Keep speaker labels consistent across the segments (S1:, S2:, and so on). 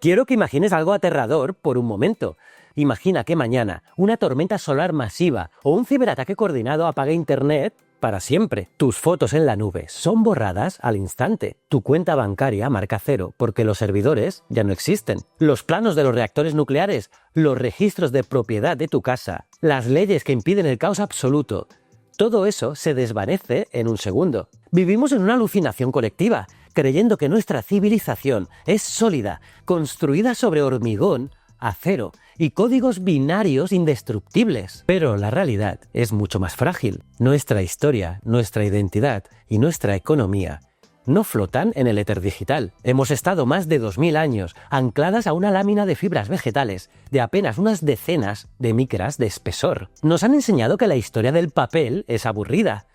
S1: Quiero que imagines algo aterrador por un momento. Imagina que mañana una tormenta solar masiva o un ciberataque coordinado apague Internet para siempre. Tus fotos en la nube son borradas al instante. Tu cuenta bancaria marca cero porque los servidores ya no existen. Los planos de los reactores nucleares, los registros de propiedad de tu casa, las leyes que impiden el caos absoluto. Todo eso se desvanece en un segundo. Vivimos en una alucinación colectiva, creyendo que nuestra civilización es sólida, construida sobre hormigón, acero y códigos binarios indestructibles. Pero la realidad es mucho más frágil. Nuestra historia, nuestra identidad y nuestra economía no flotan en el éter digital. Hemos estado más de 2000 años ancladas a una lámina de fibras vegetales de apenas unas decenas de micras de espesor. Nos han enseñado que la historia del papel es aburrida,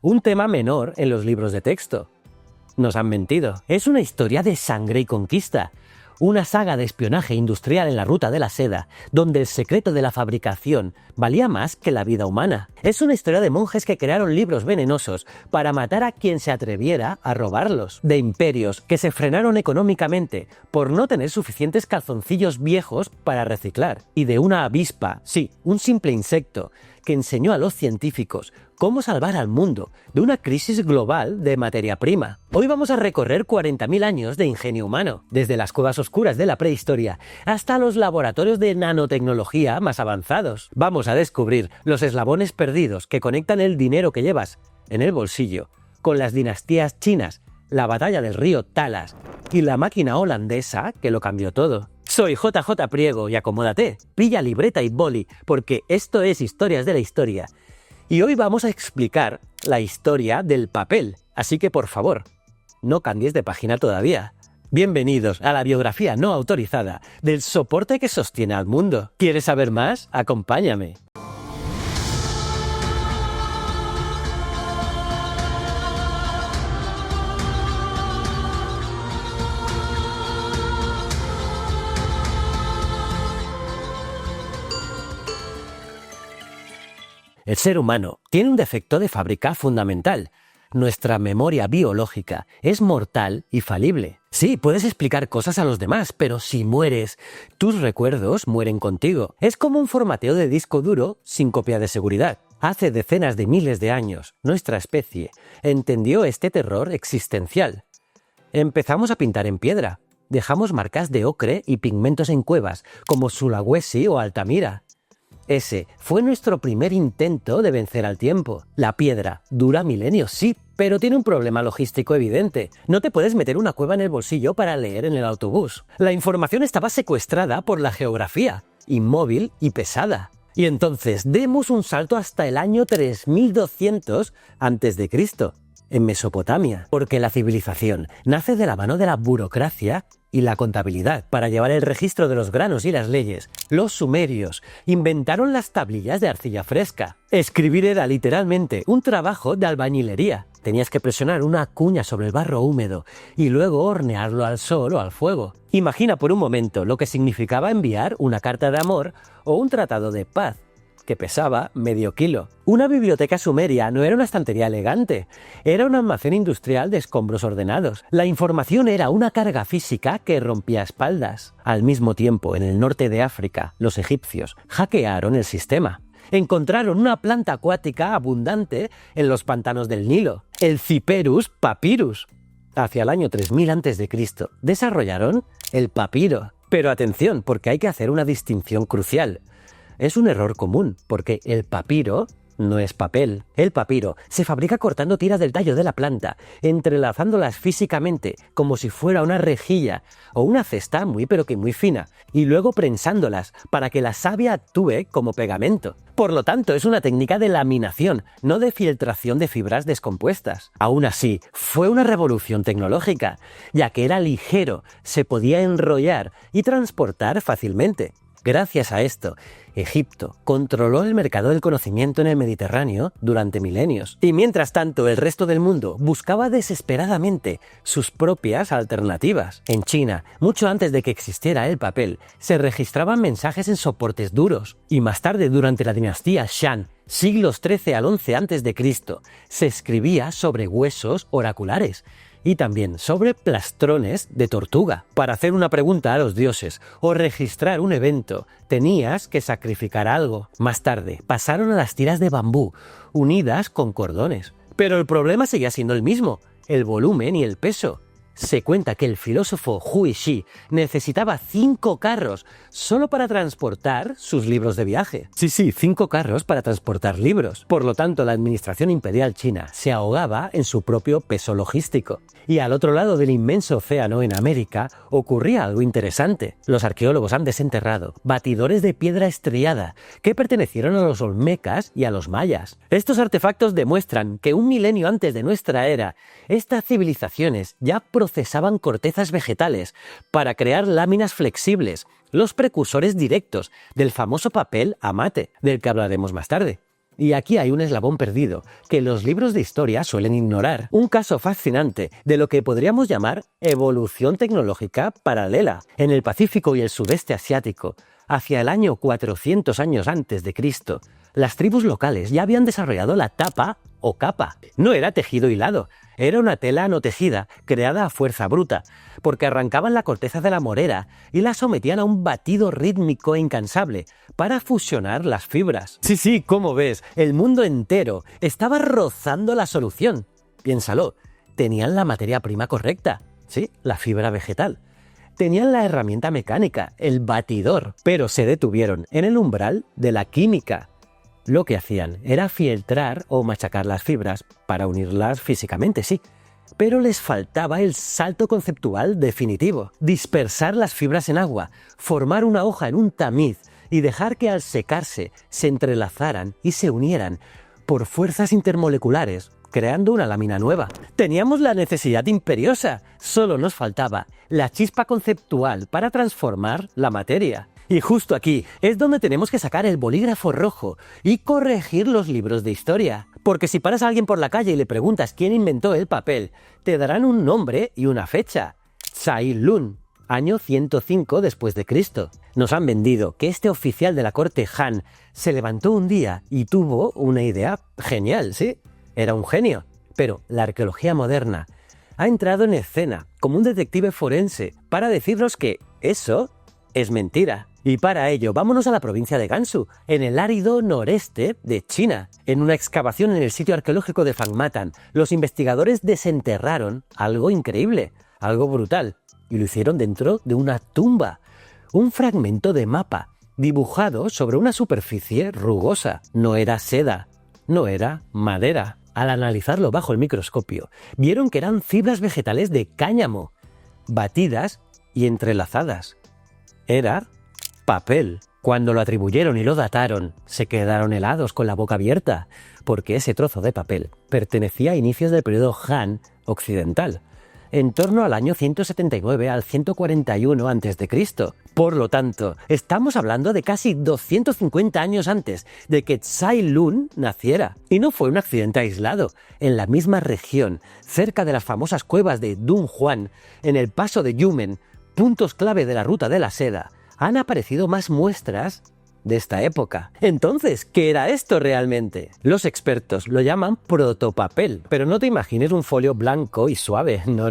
S1: un tema menor en los libros de texto. Nos han mentido. Es una historia de sangre y conquista. Una saga de espionaje industrial en la ruta de la seda, donde el secreto de la fabricación valía más que la vida humana. Es una historia de monjes que crearon libros venenosos para matar a quien se atreviera a robarlos. De imperios que se frenaron económicamente por no tener suficientes calzoncillos viejos para reciclar. Y de una avispa, sí, un simple insecto, que enseñó a los científicos cómo salvar al mundo de una crisis global de materia prima. Hoy vamos a recorrer 40.000 años de ingenio humano, desde las cuevas oscuras de la prehistoria hasta los laboratorios de nanotecnología más avanzados. Vamos a descubrir los eslabones perdidos que conectan el dinero que llevas en el bolsillo con las dinastías chinas, la batalla del río Talas y la máquina holandesa que lo cambió todo. Soy JJ Priego y acomódate, pilla libreta y boli, porque esto es Historias de la Historia. Y hoy vamos a explicar la historia del papel, así que por favor, no cambies de página todavía. Bienvenidos a la biografía no autorizada del soporte que sostiene al mundo. ¿Quieres saber más? Acompáñame. El ser humano tiene un defecto de fábrica fundamental. Nuestra memoria biológica es mortal y falible. Sí, puedes explicar cosas a los demás, pero si mueres, tus recuerdos mueren contigo. Es como un formateo de disco duro sin copia de seguridad. Hace decenas de miles de años, nuestra especie entendió este terror existencial. Empezamos a pintar en piedra. Dejamos marcas de ocre y pigmentos en cuevas, como Sulawesi o Altamira. Ese fue nuestro primer intento de vencer al tiempo. La piedra dura milenios, sí, pero tiene un problema logístico evidente. No te puedes meter una cueva en el bolsillo para leer en el autobús. La información estaba secuestrada por la geografía, inmóvil y pesada. Y entonces demos un salto hasta el año 3200 a.C., en Mesopotamia, porque la civilización nace de la mano de la burocracia y la contabilidad. Para llevar el registro de los granos y las leyes, los sumerios inventaron las tablillas de arcilla fresca. Escribir era literalmente un trabajo de albañilería. Tenías que presionar una cuña sobre el barro húmedo y luego hornearlo al sol o al fuego. Imagina por un momento lo que significaba enviar una carta de amor o un tratado de paz, que pesaba medio kilo. Una biblioteca sumeria no era una estantería elegante, era un almacén industrial de escombros ordenados. La información era una carga física que rompía espaldas. Al mismo tiempo, en el norte de África, los egipcios hackearon el sistema. Encontraron una planta acuática abundante en los pantanos del Nilo, el Cyperus papyrus. Hacia el año 3000 a.C. desarrollaron el papiro. Pero atención, porque hay que hacer una distinción crucial. Es un error común, porque el papiro no es papel. El papiro se fabrica cortando tiras del tallo de la planta, entrelazándolas físicamente, como si fuera una rejilla o una cesta muy pero que muy fina, y luego prensándolas para que la savia actúe como pegamento. Por lo tanto, es una técnica de laminación, no de filtración de fibras descompuestas. Aún así, fue una revolución tecnológica, ya que era ligero, se podía enrollar y transportar fácilmente. Gracias a esto, Egipto controló el mercado del conocimiento en el Mediterráneo durante milenios. Y mientras tanto, el resto del mundo buscaba desesperadamente sus propias alternativas. En China, mucho antes de que existiera el papel, se registraban mensajes en soportes duros. Y más tarde, durante la dinastía Shan, siglos XIII al XI a.C., se escribía sobre huesos oraculares. y también sobre plastrones de tortuga. Para hacer una pregunta a los dioses o registrar un evento, tenías que sacrificar algo. Más tarde, pasaron a las tiras de bambú, unidas con cordones. Pero el problema seguía siendo el mismo, el volumen y el peso. Se cuenta que el filósofo Hui Shi necesitaba 5 carros solo para transportar sus libros de viaje. Sí, 5 carros para transportar libros. Por lo tanto, la administración imperial china se ahogaba en su propio peso logístico. Y al otro lado del inmenso océano, en América, ocurría algo interesante. Los arqueólogos han desenterrado batidores de piedra estriada que pertenecieron a los olmecas y a los mayas. Estos artefactos demuestran que un milenio antes de nuestra era, estas civilizaciones ya procesaban cortezas vegetales para crear láminas flexibles, los precursores directos del famoso papel a mate, del que hablaremos más tarde. Y aquí hay un eslabón perdido que los libros de historia suelen ignorar. Un caso fascinante de lo que podríamos llamar evolución tecnológica paralela. En el Pacífico y el sudeste asiático, hacia el año 400 años antes de Cristo, las tribus locales ya habían desarrollado la tapa o capa. No era tejido hilado, era una tela no tejida, creada a fuerza bruta, porque arrancaban la corteza de la morera y la sometían a un batido rítmico e incansable para fusionar las fibras. Sí, como ves, el mundo entero estaba rozando la solución. Piénsalo, tenían la materia prima correcta, sí, la fibra vegetal. Tenían la herramienta mecánica, el batidor, pero se detuvieron en el umbral de la química. Lo que hacían era filtrar o machacar las fibras para unirlas físicamente, sí. Pero les faltaba el salto conceptual definitivo. Dispersar las fibras en agua, formar una hoja en un tamiz y dejar que al secarse se entrelazaran y se unieran por fuerzas intermoleculares, creando una lámina nueva. Teníamos la necesidad imperiosa, solo nos faltaba la chispa conceptual para transformar la materia. Y justo aquí es donde tenemos que sacar el bolígrafo rojo y corregir los libros de historia. Porque si paras a alguien por la calle y le preguntas quién inventó el papel, te darán un nombre y una fecha. Tsai Lun, año 105 después de Cristo. Nos han vendido que este oficial de la corte Han se levantó un día y tuvo una idea genial, ¿sí? Era un genio. Pero la arqueología moderna ha entrado en escena como un detective forense para decirnos que eso es mentira. Y para ello, vámonos a la provincia de Gansu, en el árido noreste de China. En una excavación en el sitio arqueológico de Fangmatan, los investigadores desenterraron algo increíble, algo brutal, y lo hicieron dentro de una tumba. Un fragmento de mapa, dibujado sobre una superficie rugosa. No era seda, no era madera. Al analizarlo bajo el microscopio, vieron que eran fibras vegetales de cáñamo, batidas y entrelazadas. Era papel. Cuando lo atribuyeron y lo dataron, se quedaron helados con la boca abierta, porque ese trozo de papel pertenecía a inicios del periodo Han occidental, en torno al año 179 al 141 a.C. Por lo tanto, estamos hablando de casi 250 años antes de que Tsai Lun naciera. Y no fue un accidente aislado. En la misma región, cerca de las famosas cuevas de Dunhuan, en el paso de Yumen, puntos clave de la ruta de la seda, han aparecido más muestras de esta época. Entonces, ¿qué era esto realmente? Los expertos lo llaman protopapel, pero no te imagines un folio blanco y suave, no.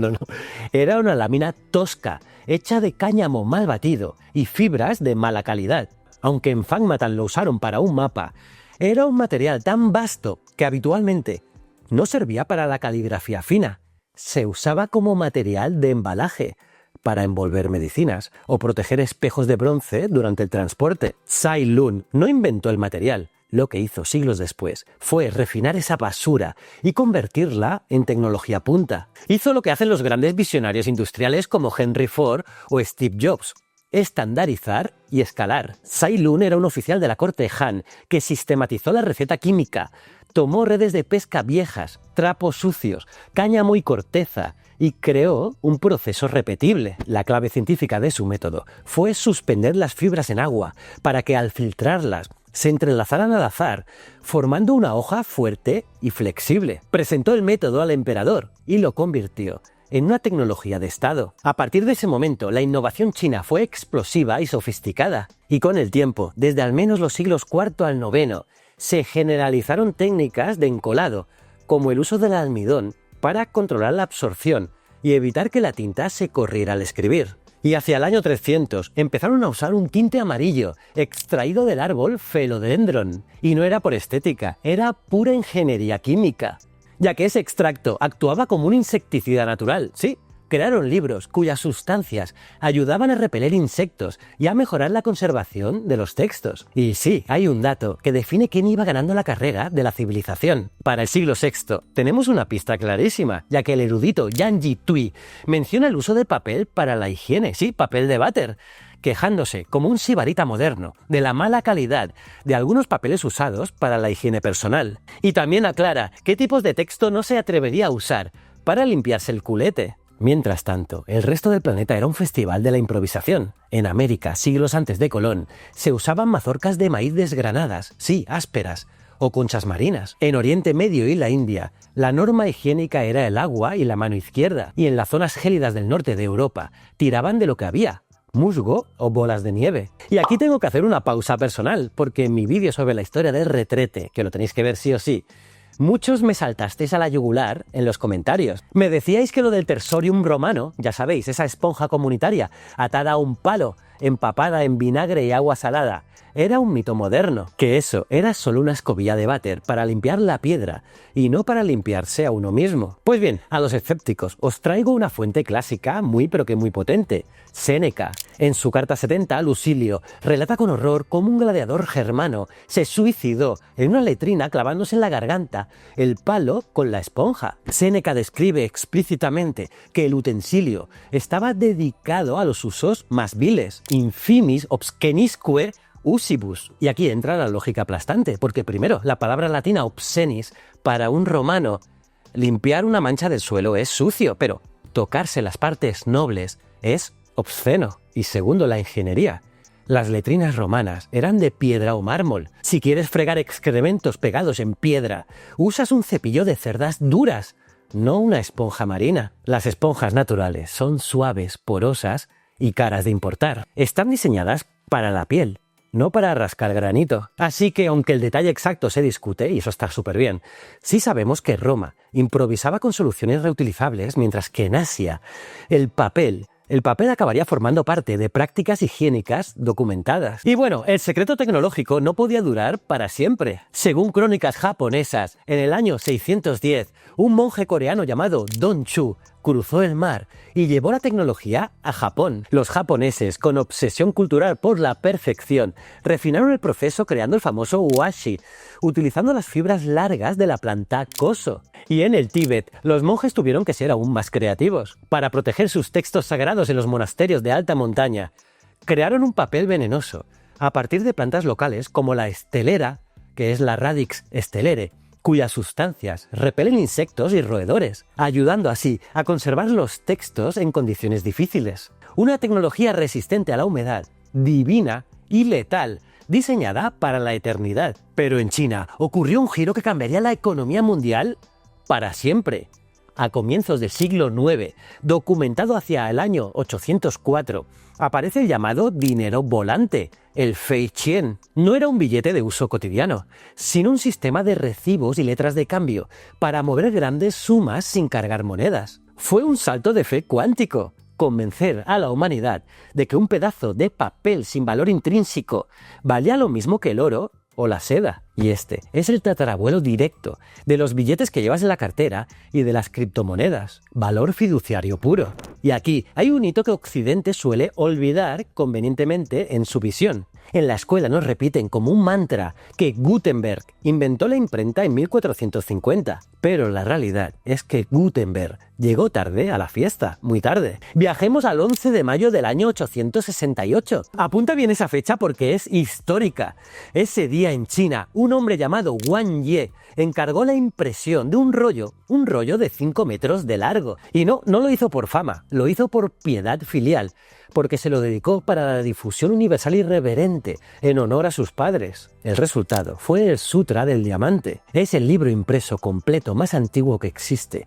S1: Era una lámina tosca, hecha de cáñamo mal batido y fibras de mala calidad. Aunque en Fangmatan lo usaron para un mapa, era un material tan vasto que habitualmente no servía para la caligrafía fina, se usaba como material de embalaje, para envolver medicinas o proteger espejos de bronce durante el transporte. Tsai Lun no inventó el material. Lo que hizo siglos después fue refinar esa basura y convertirla en tecnología punta. Hizo lo que hacen los grandes visionarios industriales como Henry Ford o Steve Jobs: estandarizar y escalar. Tsai Lun era un oficial de la corte Han que sistematizó la receta química, tomó redes de pesca viejas, trapos sucios, cáñamo y corteza, y creó un proceso repetible. La clave científica de su método fue suspender las fibras en agua para que al filtrarlas se entrelazaran al azar, formando una hoja fuerte y flexible. Presentó el método al emperador y lo convirtió en una tecnología de Estado. A partir de ese momento, la innovación china fue explosiva y sofisticada. Y con el tiempo, desde al menos los siglos IV al IX, se generalizaron técnicas de encolado, como el uso del almidón, para controlar la absorción, y evitar que la tinta se corriera al escribir. Y hacia el año 300 empezaron a usar un tinte amarillo extraído del árbol Philodendron. Y no era por estética, era pura ingeniería química, ya que ese extracto actuaba como un insecticida natural. Sí, crearon libros cuyas sustancias ayudaban a repeler insectos y a mejorar la conservación de los textos. Y sí, hay un dato que define quién iba ganando la carrera de la civilización. Para el siglo VI tenemos una pista clarísima, ya que el erudito Yang Yi Tui menciona el uso de papel para la higiene, sí, papel de váter, quejándose, como un sibarita moderno, de la mala calidad de algunos papeles usados para la higiene personal. Y también aclara qué tipos de texto no se atrevería a usar para limpiarse el culete. Mientras tanto, el resto del planeta era un festival de la improvisación. En América, siglos antes de Colón, se usaban mazorcas de maíz desgranadas, sí, ásperas, o conchas marinas. En Oriente Medio y la India, la norma higiénica era el agua y la mano izquierda, y en las zonas gélidas del norte de Europa, tiraban de lo que había, musgo o bolas de nieve. Y aquí tengo que hacer una pausa personal, porque en mi vídeo sobre la historia del retrete, que lo tenéis que ver sí o sí, muchos me saltasteis a la yugular en los comentarios. Me decíais que lo del tersorium romano, ya sabéis, esa esponja comunitaria atada a un palo, empapada en vinagre y agua salada, era un mito moderno, que eso era solo una escobilla de váter para limpiar la piedra y no para limpiarse a uno mismo. Pues bien, a los escépticos os traigo una fuente clásica muy pero que muy potente. Séneca, en su carta 70 a Lucilio, relata con horror cómo un gladiador germano se suicidó en una letrina clavándose en la garganta el palo con la esponja. Séneca describe explícitamente que el utensilio estaba dedicado a los usos más viles, infimis obscenisque usibus. Y aquí entra la lógica aplastante, porque primero, la palabra latina obscenis, para un romano, limpiar una mancha del suelo es sucio, pero tocarse las partes nobles es obsceno. Y segundo, la ingeniería. Las letrinas romanas eran de piedra o mármol. Si quieres fregar excrementos pegados en piedra, usas un cepillo de cerdas duras, no una esponja marina. Las esponjas naturales son suaves, porosas y caras de importar. Están diseñadas para la piel, no para rascar granito. Así que, aunque el detalle exacto se discute, y eso está súper bien, sí sabemos que Roma improvisaba con soluciones reutilizables, mientras que en Asia el papel acabaría formando parte de prácticas higiénicas documentadas. Y bueno, el secreto tecnológico no podía durar para siempre. Según crónicas japonesas, en el año 610, un monje coreano llamado Don Chu cruzó el mar y llevó la tecnología a Japón. Los japoneses, con obsesión cultural por la perfección, refinaron el proceso creando el famoso washi, utilizando las fibras largas de la planta koso. Y en el Tíbet, los monjes tuvieron que ser aún más creativos. Para proteger sus textos sagrados en los monasterios de alta montaña, crearon un papel venenoso a partir de plantas locales como la estelera, que es la Radix stellere, cuyas sustancias repelen insectos y roedores, ayudando así a conservar los textos en condiciones difíciles. Una tecnología resistente a la humedad, divina y letal, diseñada para la eternidad. Pero en China ocurrió un giro que cambiaría la economía mundial para siempre. A comienzos del siglo IX, documentado hacia el año 804, aparece el llamado dinero volante, el fei qian. No era un billete de uso cotidiano, sino un sistema de recibos y letras de cambio para mover grandes sumas sin cargar monedas. Fue un salto de fe cuántico, convencer a la humanidad de que un pedazo de papel sin valor intrínseco valía lo mismo que el oro o la seda. Y este es el tatarabuelo directo de los billetes que llevas en la cartera y de las criptomonedas. Valor fiduciario puro. Y aquí hay un hito que Occidente suele olvidar convenientemente en su visión. En la escuela nos repiten como un mantra que Gutenberg inventó la imprenta en 1450. Pero la realidad es que Gutenberg llegó tarde a la fiesta, muy tarde. Viajemos al 11 de mayo del año 868. Apunta bien esa fecha porque es histórica. Ese día en China, un hombre llamado Wang Ye encargó la impresión de un rollo de 5 metros de largo. Y no lo hizo por fama, lo hizo por piedad filial, porque se lo dedicó para la difusión universal y reverente, en honor a sus padres. El resultado fue el Sutra del Diamante. Es el libro impreso completo más antiguo que existe,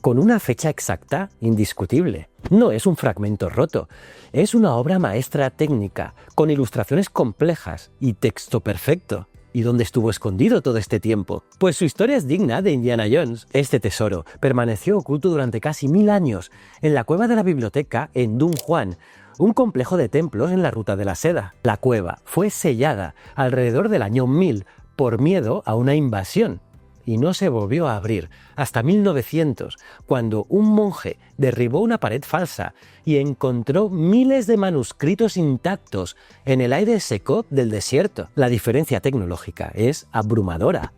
S1: con una fecha exacta indiscutible. No es un fragmento roto, es una obra maestra técnica, con ilustraciones complejas y texto perfecto. ¿Y dónde estuvo escondido todo este tiempo? Pues su historia es digna de Indiana Jones. Este tesoro permaneció oculto durante casi 1000 años en la cueva de la biblioteca en Dunhuang, un complejo de templos en la Ruta de la Seda. La cueva fue sellada alrededor del año 1000 por miedo a una invasión y no se volvió a abrir hasta 1900, cuando un monje derribó una pared falsa y encontró miles de manuscritos intactos en el aire seco del desierto. La diferencia tecnológica es abrumadora.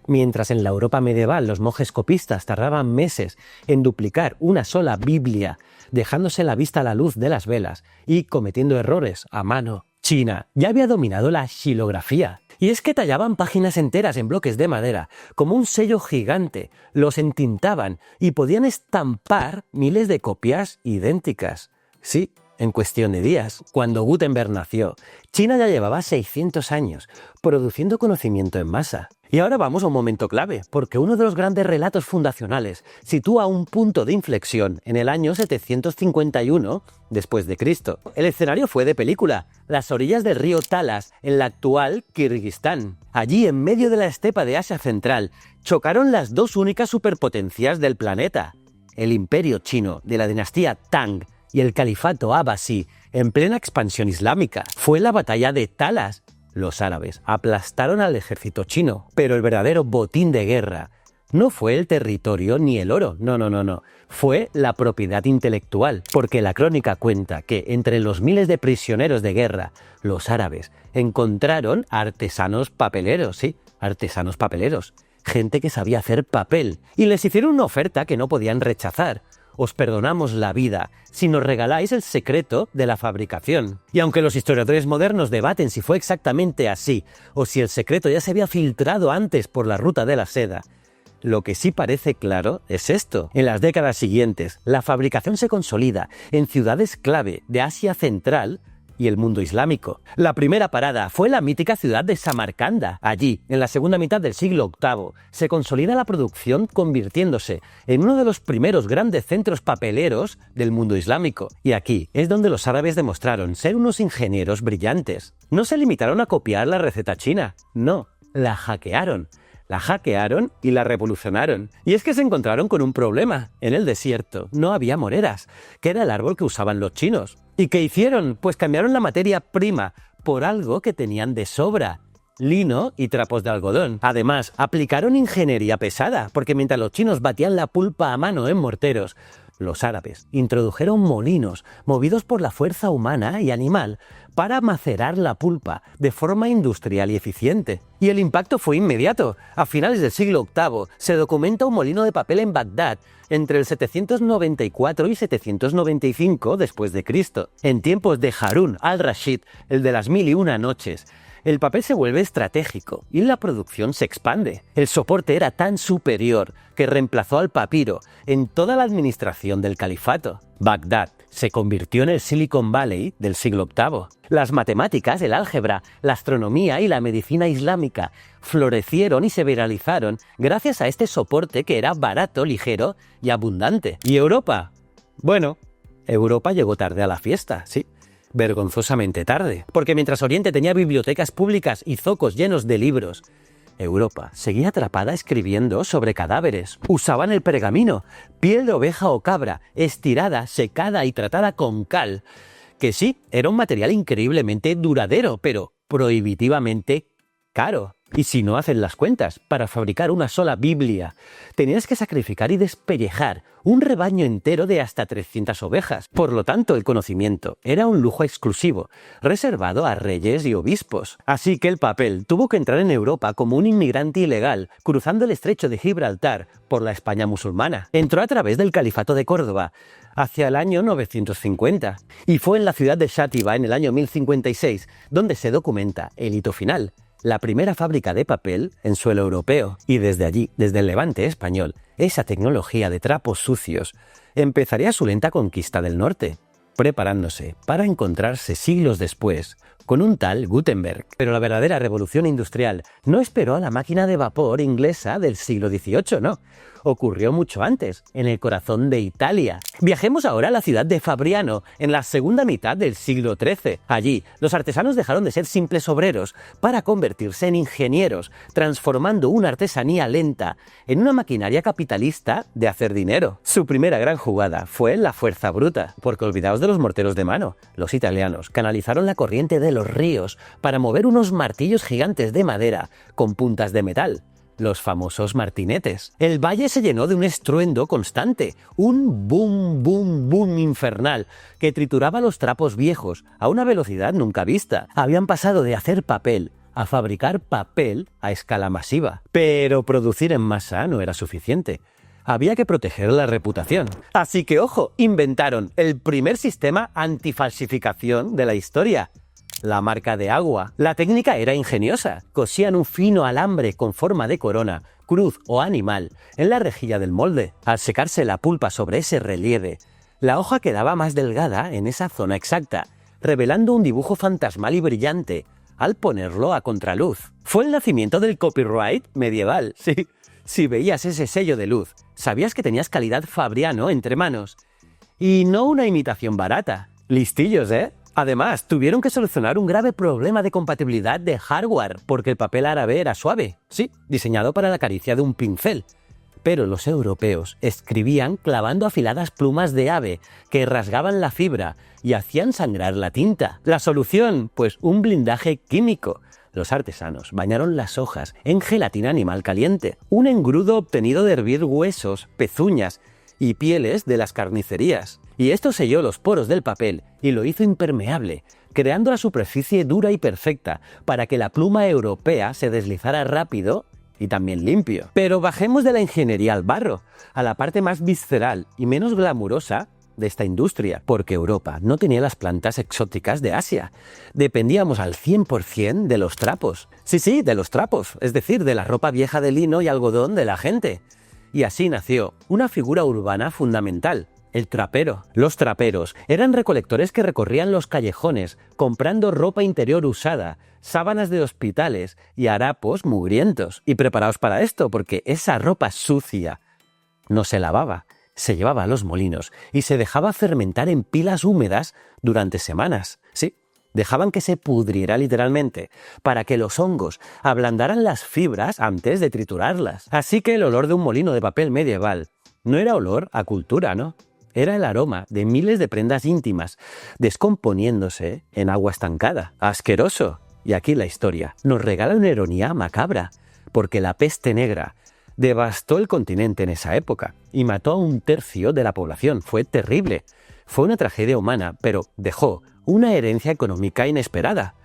S1: Mientras en la Europa medieval los monjes copistas tardaban meses en duplicar una sola Biblia, dejándose la vista a la luz de las velas y cometiendo errores a mano, China ya había dominado la xilografía. Y es que tallaban páginas enteras en bloques de madera, como un sello gigante, los entintaban y podían estampar miles de copias idénticas. Sí, en cuestión de días. Cuando Gutenberg nació, China ya llevaba 600 años produciendo conocimiento en masa. Y ahora vamos a un momento clave, porque uno de los grandes relatos fundacionales sitúa un punto de inflexión en el año 751 después de Cristo. El escenario fue de película, las orillas del río Talas, en la actual Kirguistán. Allí, en medio de la estepa de Asia Central, chocaron las dos únicas superpotencias del planeta: el Imperio Chino de la dinastía Tang y el Califato Abbasí, en plena expansión islámica. Fue la batalla de Talas. Los árabes aplastaron al ejército chino, pero el verdadero botín de guerra no fue el territorio ni el oro, no, fue la propiedad intelectual, porque la crónica cuenta que entre los miles de prisioneros de guerra, los árabes encontraron artesanos papeleros, gente que sabía hacer papel, y les hicieron una oferta que no podían rechazar: os perdonamos la vida si nos regaláis el secreto de la fabricación. Y aunque los historiadores modernos debaten si fue exactamente así, o si el secreto ya se había filtrado antes por la Ruta de la Seda, lo que sí parece claro es esto: en las décadas siguientes, la fabricación se consolida en ciudades clave de Asia Central y el mundo islámico. La primera parada fue la mítica ciudad de Samarcanda. Allí, en la segunda mitad del siglo VIII, se consolida la producción, convirtiéndose en uno de los primeros grandes centros papeleros del mundo islámico. Y aquí es donde los árabes demostraron ser unos ingenieros brillantes. No se limitaron a copiar la receta china, no, la hackearon. La hackearon y la revolucionaron. Y es que se encontraron con un problema. En el desierto no había moreras, que era el árbol que usaban los chinos. ¿Y qué hicieron? Pues cambiaron la materia prima por algo que tenían de sobra: lino y trapos de algodón. Además, aplicaron ingeniería pesada, porque mientras los chinos batían la pulpa a mano en morteros, los árabes introdujeron molinos movidos por la fuerza humana y animal para macerar la pulpa de forma industrial y eficiente. Y el impacto fue inmediato. A finales del siglo VIII se documenta un molino de papel en Bagdad entre el 794 y 795 después de Cristo. En tiempos de Harún al-Rashid, el de las 1001 noches, el papel se vuelve estratégico y la producción se expande. El soporte era tan superior que reemplazó al papiro en toda la administración del califato. Bagdad se convirtió en el Silicon Valley del siglo VIII. Las matemáticas, el álgebra, la astronomía y la medicina islámica florecieron y se viralizaron gracias a este soporte que era barato, ligero y abundante. ¿Y Europa? Bueno, Europa llegó tarde a la fiesta, sí. Vergonzosamente tarde, porque mientras Oriente tenía bibliotecas públicas y zocos llenos de libros, Europa seguía atrapada escribiendo sobre cadáveres. Usaban el pergamino, piel de oveja o cabra, estirada, secada y tratada con cal, que sí, era un material increíblemente duradero, pero prohibitivamente caro. Y si no hacen las cuentas, para fabricar una sola Biblia, tenías que sacrificar y despellejar un rebaño entero de hasta 300 ovejas. Por lo tanto, el conocimiento era un lujo exclusivo, reservado a reyes y obispos. Así que el papel tuvo que entrar en Europa como un inmigrante ilegal, cruzando el estrecho de Gibraltar por la España musulmana. Entró a través del Califato de Córdoba hacia el año 950, y fue en la ciudad de Xàtiva en el año 1056 donde se documenta el hito final: la primera fábrica de papel en suelo europeo. Y desde allí, desde el Levante español, esa tecnología de trapos sucios empezaría su lenta conquista del norte, preparándose para encontrarse siglos después con un tal Gutenberg. Pero la verdadera revolución industrial no esperó a la máquina de vapor inglesa del siglo XVIII, no. ocurrió mucho antes, en el corazón de Italia. Viajemos ahora a la ciudad de Fabriano, en la segunda mitad del siglo XIII. Allí, los artesanos dejaron de ser simples obreros para convertirse en ingenieros, transformando una artesanía lenta en una maquinaria capitalista de hacer dinero. Su primera gran jugada fue la fuerza bruta, porque olvidaos de los morteros de mano. Los italianos canalizaron la corriente de los ríos para mover unos martillos gigantes de madera con puntas de metal, los famosos martinetes. El valle se llenó de un estruendo constante, un boom, boom, boom infernal, que trituraba los trapos viejos a una velocidad nunca vista. Habían pasado de hacer papel a fabricar papel a escala masiva. Pero producir en masa no era suficiente. Había que proteger la reputación. Así que, ojo, inventaron el primer sistema antifalsificación de la historia: la marca de agua. La técnica era ingeniosa. Cosían un fino alambre con forma de corona, cruz o animal en la rejilla del molde. Al secarse la pulpa sobre ese relieve, la hoja quedaba más delgada en esa zona exacta, revelando un dibujo fantasmal y brillante al ponerlo a contraluz. Fue el nacimiento del copyright medieval. Sí, si veías ese sello de luz, sabías que tenías calidad Fabriano entre manos. Y no una imitación barata. Listillos, ¿eh? Además, tuvieron que solucionar un grave problema de compatibilidad de hardware, porque el papel árabe era suave, sí, diseñado para la caricia de un pincel. Pero los europeos escribían clavando afiladas plumas de ave que rasgaban la fibra y hacían sangrar la tinta. ¿La solución? Pues un blindaje químico. Los artesanos bañaron las hojas en gelatina animal caliente, un engrudo obtenido de hervir huesos, pezuñas y pieles de las carnicerías. Y esto selló los poros del papel y lo hizo impermeable, creando la superficie dura y perfecta para que la pluma europea se deslizara rápido y también limpio. Pero bajemos de la ingeniería al barro, a la parte más visceral y menos glamurosa de esta industria, porque Europa no tenía las plantas exóticas de Asia. Dependíamos al 100% de los trapos. Sí, de los trapos, es decir, de la ropa vieja de lino y algodón de la gente. Y así nació una figura urbana fundamental: el trapero. Los traperos eran recolectores que recorrían los callejones comprando ropa interior usada, sábanas de hospitales y harapos mugrientos. Y preparaos para esto, porque esa ropa sucia no se lavaba, se llevaba a los molinos y se dejaba fermentar en pilas húmedas durante semanas. Sí, dejaban que se pudriera literalmente, para que los hongos ablandaran las fibras antes de triturarlas. Así que el olor de un molino de papel medieval no era olor a cultura, ¿no? Era el aroma de miles de prendas íntimas descomponiéndose en agua estancada. ¡Asqueroso! Y aquí la historia nos regala una ironía macabra, porque la peste negra devastó el continente en esa época y mató a 1/3 de la población. Fue terrible. Fue una tragedia humana, pero dejó una herencia económica inesperada: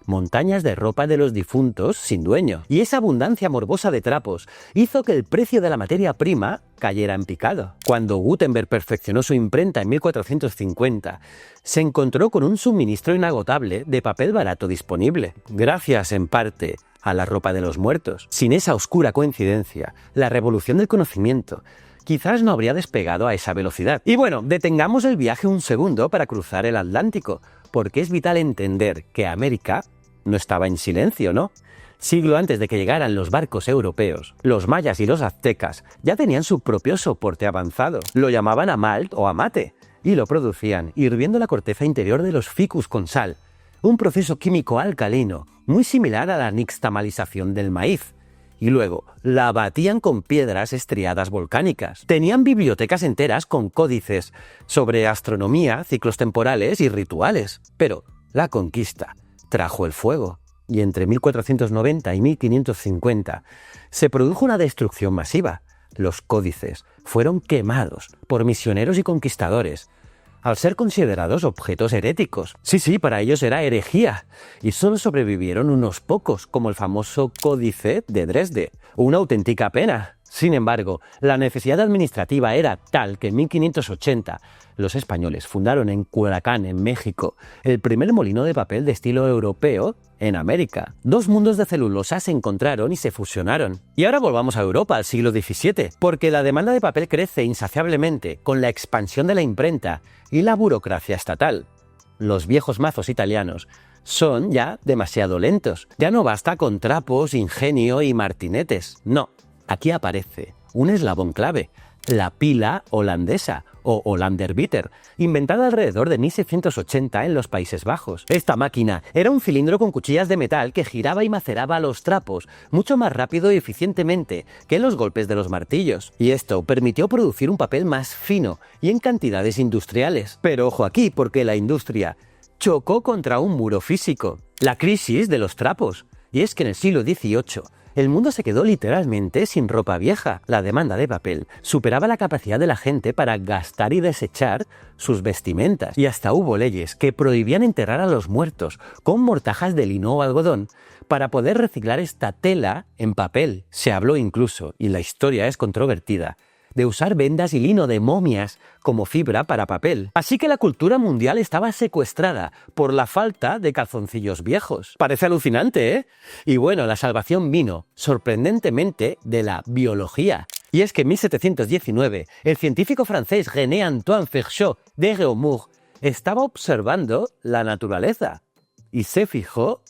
S1: montañas de ropa de los difuntos sin dueño. Y esa abundancia morbosa de trapos hizo que el precio de la materia prima cayera en picado. Cuando Gutenberg perfeccionó su imprenta en 1450, se encontró con un suministro inagotable de papel barato disponible, gracias en parte a la ropa de los muertos. Sin esa oscura coincidencia, la revolución del conocimiento quizás no habría despegado a esa velocidad. Y bueno, detengamos el viaje un segundo para cruzar el Atlántico, porque es vital entender que América no estaba en silencio, ¿no? Siglo antes de que llegaran los barcos europeos, los mayas y los aztecas ya tenían su propio soporte avanzado. Lo llamaban amalt o amate, y lo producían hirviendo la corteza interior de los ficus con sal, un proceso químico alcalino muy similar a la nixtamalización del maíz. Y luego la batían con piedras estriadas volcánicas. Tenían bibliotecas enteras con códices sobre astronomía, ciclos temporales y rituales. Pero la conquista trajo el fuego, y entre 1490 y 1550 se produjo una destrucción masiva. Los códices fueron quemados por misioneros y conquistadores, al ser considerados objetos heréticos. Sí, para ellos era herejía, y solo sobrevivieron unos pocos, como el famoso Códice de Dresde. Una auténtica pena. Sin embargo, la necesidad administrativa era tal que en 1580 los españoles fundaron en Culiacán, en México, el primer molino de papel de estilo europeo en América. Dos mundos de celulosa se encontraron y se fusionaron. Y ahora volvamos a Europa, al siglo XVII, porque la demanda de papel crece insaciablemente con la expansión de la imprenta y la burocracia estatal. Los viejos mazos italianos son ya demasiado lentos. Ya no basta con trapos, ingenio y martinetes. No. Aquí aparece un eslabón clave: la pila holandesa o Hollander-Bitter, inventada alrededor de 1680 en los Países Bajos. Esta máquina era un cilindro con cuchillas de metal que giraba y maceraba los trapos mucho más rápido y eficientemente que los golpes de los martillos. Y esto permitió producir un papel más fino y en cantidades industriales. Pero ojo aquí, porque la industria chocó contra un muro físico: la crisis de los trapos. Y es que en el siglo XVIII el mundo se quedó literalmente sin ropa vieja. La demanda de papel superaba la capacidad de la gente para gastar y desechar sus vestimentas. Y hasta hubo leyes que prohibían enterrar a los muertos con mortajas de lino o algodón para poder reciclar esta tela en papel. Se habló incluso, y la historia es controvertida, de usar vendas y lino de momias como fibra para papel. Así que la cultura mundial estaba secuestrada por la falta de calzoncillos viejos. Parece alucinante, ¿eh? Y bueno, la salvación vino, sorprendentemente, de la biología. Y es que en 1719, el científico francés René-Antoine Virchow de Réaumur estaba observando la naturaleza y se fijó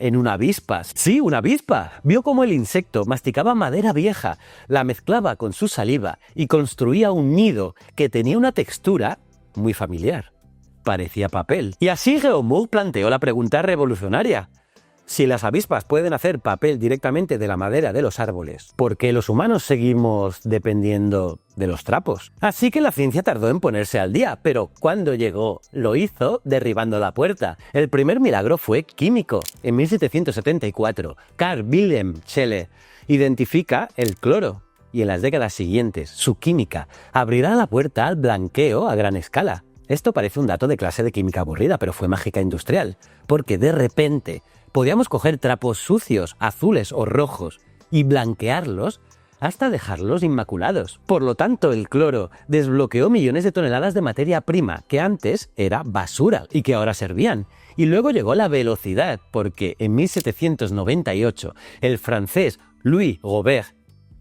S1: en una avispa. Sí, una avispa. Vio cómo el insecto masticaba madera vieja, la mezclaba con su saliva y construía un nido que tenía una textura muy familiar. Parecía papel. Y así Réaumur planteó la pregunta revolucionaria: si las avispas pueden hacer papel directamente de la madera de los árboles, ¿por qué los humanos seguimos dependiendo de los trapos? Así que la ciencia tardó en ponerse al día, pero cuando llegó, lo hizo derribando la puerta. El primer milagro fue químico. En 1774, Carl Wilhelm Scheele identifica el cloro, y en las décadas siguientes, su química abrirá la puerta al blanqueo a gran escala. Esto parece un dato de clase de química aburrida, pero fue mágica industrial, porque de repente podíamos coger trapos sucios, azules o rojos, y blanquearlos hasta dejarlos inmaculados. Por lo tanto, el cloro desbloqueó millones de toneladas de materia prima que antes era basura y que ahora servían. Y luego llegó la velocidad, porque en 1798 el francés Louis Robert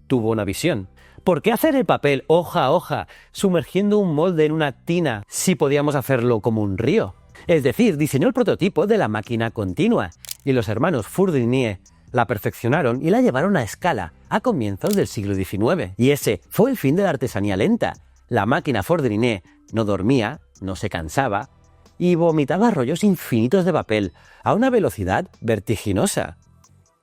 S1: tuvo una visión. ¿Por qué hacer el papel hoja a hoja, sumergiendo un molde en una tina, si podíamos hacerlo como un río? Es decir, diseñó el prototipo de la máquina continua, y los hermanos Fourdrinier la perfeccionaron y la llevaron a escala a comienzos del siglo XIX. Y ese fue el fin de la artesanía lenta. La máquina Fourdrinier no dormía, no se cansaba y vomitaba rollos infinitos de papel a una velocidad vertiginosa.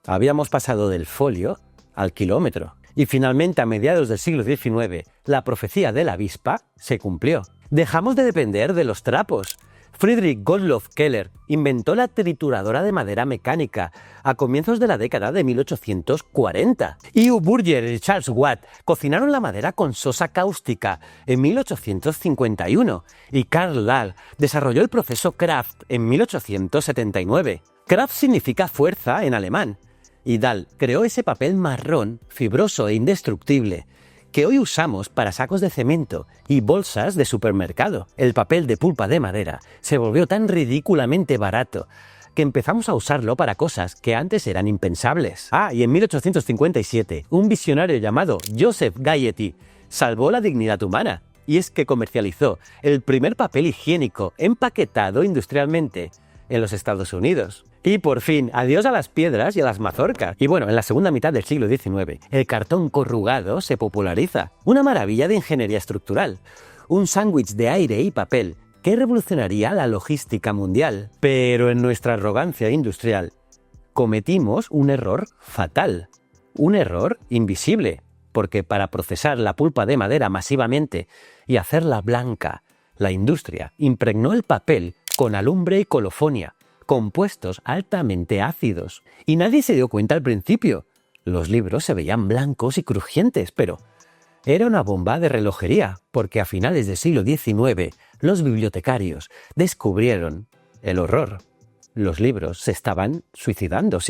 S1: Habíamos pasado del folio al kilómetro. Y finalmente, a mediados del siglo XIX, la profecía de la avispa se cumplió. Dejamos de depender de los trapos. Friedrich Gottlob Keller inventó la trituradora de madera mecánica a comienzos de la década de 1840. Hugh Burger y Charles Watt cocinaron la madera con sosa cáustica en 1851 y Karl Dahl desarrolló el proceso Kraft en 1879. Kraft significa fuerza en alemán, y Dahl creó ese papel marrón, fibroso e indestructible que hoy usamos para sacos de cemento y bolsas de supermercado. El papel de pulpa de madera se volvió tan ridículamente barato que empezamos a usarlo para cosas que antes eran impensables. Y en 1857, un visionario llamado Joseph Gayety salvó la dignidad humana, y es que comercializó el primer papel higiénico empaquetado industrialmente en los Estados Unidos. Y por fin, adiós a las piedras y a las mazorcas. Y bueno, en la segunda mitad del siglo XIX, el cartón corrugado se populariza. Una maravilla de ingeniería estructural. Un sándwich de aire y papel que revolucionaría la logística mundial. Pero en nuestra arrogancia industrial, cometimos un error fatal. Un error invisible. Porque para procesar la pulpa de madera masivamente y hacerla blanca, la industria impregnó el papel con alumbre y colofonia, compuestos altamente ácidos. Y nadie se dio cuenta al principio. Los libros se veían blancos y crujientes, pero era una bomba de relojería, porque a finales del siglo XIX los bibliotecarios descubrieron el horror. Los libros se estaban suicidando,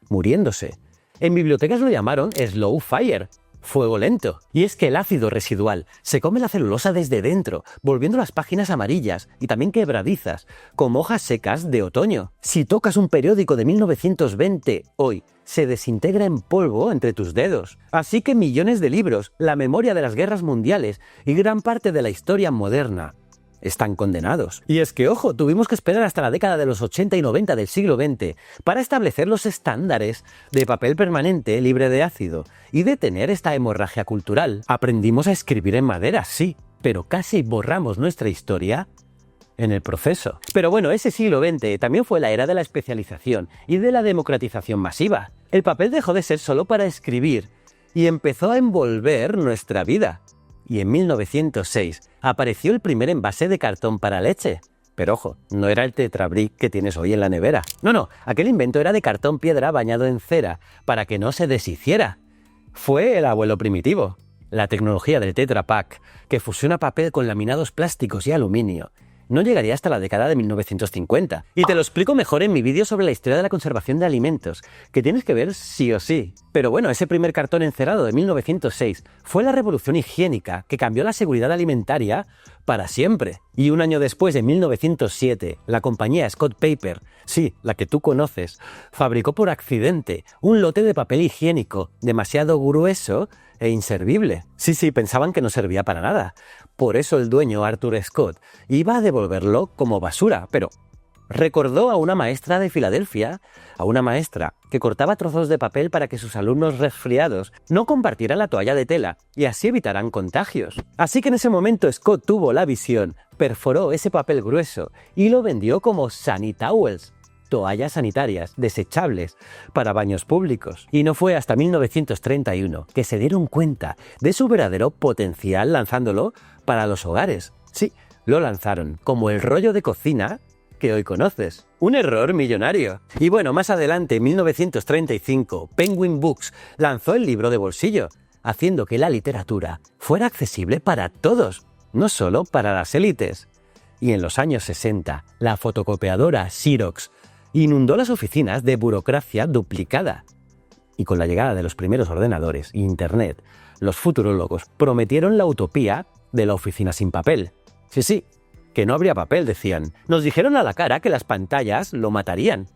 S1: muriéndose. En bibliotecas lo llamaron slow fire, fuego lento. Y es que el ácido residual se come la celulosa desde dentro, volviendo las páginas amarillas y también quebradizas, como hojas secas de otoño. Si tocas un periódico de 1920 hoy, se desintegra en polvo entre tus dedos. Así que millones de libros, la memoria de las guerras mundiales y gran parte de la historia moderna están condenados. Y es que, ojo, tuvimos que esperar hasta la década de los 80 y 90 del siglo XX para establecer los estándares de papel permanente libre de ácido y detener esta hemorragia cultural. Aprendimos a escribir en madera, sí, pero casi borramos nuestra historia en el proceso. Pero bueno, ese siglo XX también fue la era de la especialización y de la democratización masiva. El papel dejó de ser solo para escribir y empezó a envolver nuestra vida. Y en 1906 apareció el primer envase de cartón para leche. Pero ojo, no era el Tetra Brick que tienes hoy en la nevera. No, aquel invento era de cartón piedra bañado en cera para que no se deshiciera. Fue el abuelo primitivo. La tecnología del Tetra Pak, que fusiona papel con laminados plásticos y aluminio, no llegaría hasta la década de 1950. Y te lo explico mejor en mi vídeo sobre la historia de la conservación de alimentos, que tienes que ver sí o sí. Pero bueno, ese primer cartón encerado de 1906 fue la revolución higiénica que cambió la seguridad alimentaria para siempre. Y un año después, en 1907, la compañía Scott Paper, sí, la que tú conoces, fabricó por accidente un lote de papel higiénico demasiado grueso e inservible. Sí, pensaban que no servía para nada. Por eso el dueño, Arthur Scott, iba a devolverlo como basura, pero recordó a una maestra de Filadelfia, a una maestra que cortaba trozos de papel para que sus alumnos resfriados no compartieran la toalla de tela y así evitaran contagios. Así que en ese momento Scott tuvo la visión, perforó ese papel grueso y lo vendió como Sanitowels, toallas sanitarias desechables para baños públicos. Y no fue hasta 1931 que se dieron cuenta de su verdadero potencial lanzándolo para los hogares. Sí, lo lanzaron como el rollo de cocina que hoy conoces. Un error millonario. Y bueno, más adelante, en 1935, Penguin Books lanzó el libro de bolsillo, haciendo que la literatura fuera accesible para todos, no solo para las élites. Y en los años 60, la fotocopiadora Xerox inundó las oficinas de burocracia duplicada. Y con la llegada de los primeros ordenadores e Internet, los futurólogos prometieron la utopía de la oficina sin papel. Sí, que no habría papel, decían. Nos dijeron a la cara que las pantallas lo matarían.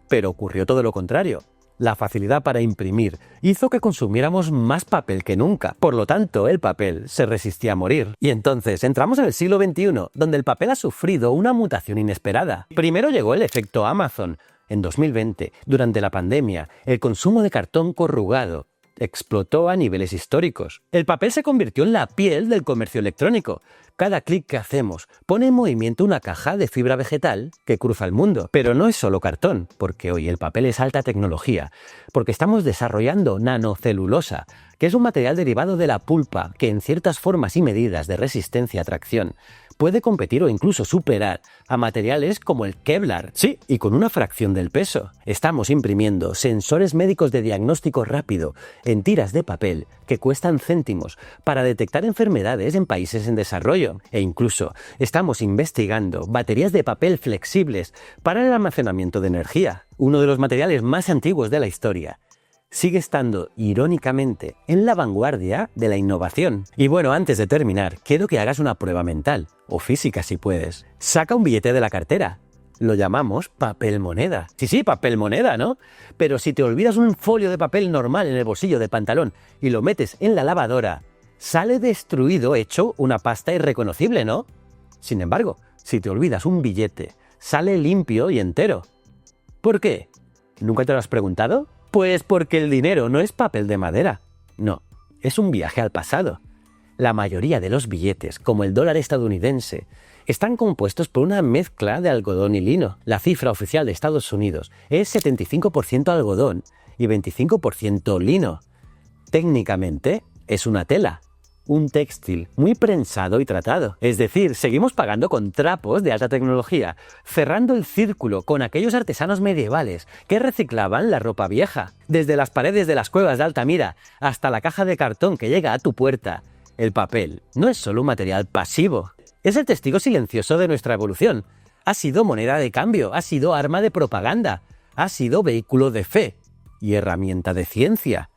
S1: Pero ocurrió todo lo contrario. La facilidad para imprimir hizo que consumiéramos más papel que nunca. Por lo tanto, el papel se resistía a morir. Y entonces entramos en el siglo XXI, donde el papel ha sufrido una mutación inesperada. Primero llegó el efecto Amazon. En 2020, durante la pandemia, el consumo de cartón corrugado explotó a niveles históricos. El papel se convirtió en la piel del comercio electrónico. Cada clic que hacemos pone en movimiento una caja de fibra vegetal que cruza el mundo. Pero no es solo cartón, porque hoy el papel es alta tecnología, porque estamos desarrollando nanocelulosa, que es un material derivado de la pulpa que en ciertas formas y medidas de resistencia a tracción puede competir o incluso superar a materiales como el Kevlar. Sí, y con una fracción del peso. Estamos imprimiendo sensores médicos de diagnóstico rápido en tiras de papel que cuestan céntimos para detectar enfermedades en países en desarrollo. E incluso estamos investigando baterías de papel flexibles para el almacenamiento de energía. Uno de los materiales más antiguos de la historia sigue estando, irónicamente, en la vanguardia de la innovación. Y bueno, antes de terminar, quiero que hagas una prueba mental, o física si puedes. Saca un billete de la cartera. Lo llamamos papel moneda. Sí, papel moneda, ¿no? Pero si te olvidas un folio de papel normal en el bolsillo del pantalón y lo metes en la lavadora, sale destruido, hecho una pasta irreconocible, ¿no? Sin embargo, si te olvidas un billete, sale limpio y entero. ¿Por qué? ¿Nunca te lo has preguntado? Pues porque el dinero no es papel de madera. No, es un viaje al pasado. La mayoría de los billetes, como el dólar estadounidense, están compuestos por una mezcla de algodón y lino. La cifra oficial de Estados Unidos es 75% algodón y 25% lino. Técnicamente es una tela, un textil muy prensado y tratado. Es decir, seguimos pagando con trapos de alta tecnología, cerrando el círculo con aquellos artesanos medievales que reciclaban la ropa vieja. Desde las paredes de las cuevas de Altamira hasta la caja de cartón que llega a tu puerta, el papel no es solo un material pasivo, es el testigo silencioso de nuestra evolución. Ha sido moneda de cambio, ha sido arma de propaganda, ha sido vehículo de fe y herramienta de ciencia.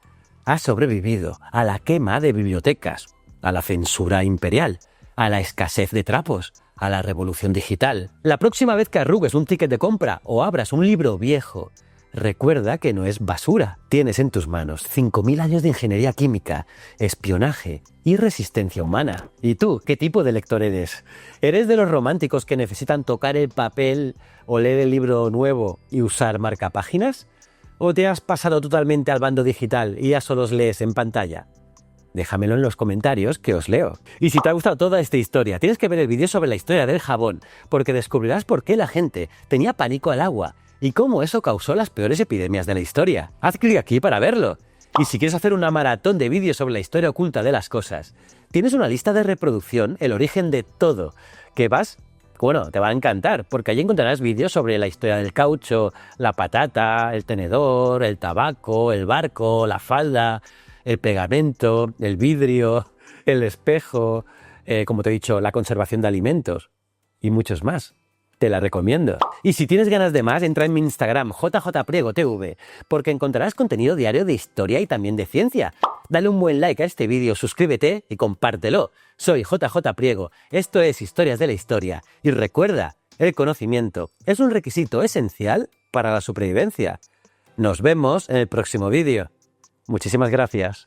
S1: Ha sobrevivido a la quema de bibliotecas, a la censura imperial, a la escasez de trapos, a la revolución digital. La próxima vez que arrugues un ticket de compra o abras un libro viejo, Recuerda que no es basura. Tienes en tus manos 5.000 años de ingeniería química, espionaje y resistencia humana. ¿Y tú, qué tipo de lector eres? ¿Eres de los románticos que necesitan tocar el papel o leer el libro nuevo y usar marcapáginas? ¿O te has pasado totalmente al bando digital y ya solo os lees en pantalla? Déjamelo en los comentarios que os leo. Y si te ha gustado toda esta historia, tienes que ver el vídeo sobre la historia del jabón, porque descubrirás por qué la gente tenía pánico al agua y cómo eso causó las peores epidemias de la historia. Haz clic aquí para verlo. Y si quieres hacer una maratón de vídeos sobre la historia oculta de las cosas, tienes una lista de reproducción, el origen de todo, que te va a encantar, porque allí encontrarás vídeos sobre la historia del caucho, la patata, el tenedor, el tabaco, el barco, la falda, el pegamento, el vidrio, el espejo, como te he dicho, la conservación de alimentos y muchos más. Te la recomiendo. Y si tienes ganas de más, entra en mi Instagram, jjpriegotv, porque encontrarás contenido diario de historia y también de ciencia. Dale un buen like a este vídeo, suscríbete y compártelo. Soy JJ Priego, esto es Historias de la Historia. Y recuerda, el conocimiento es un requisito esencial para la supervivencia. Nos vemos en el próximo vídeo. Muchísimas gracias.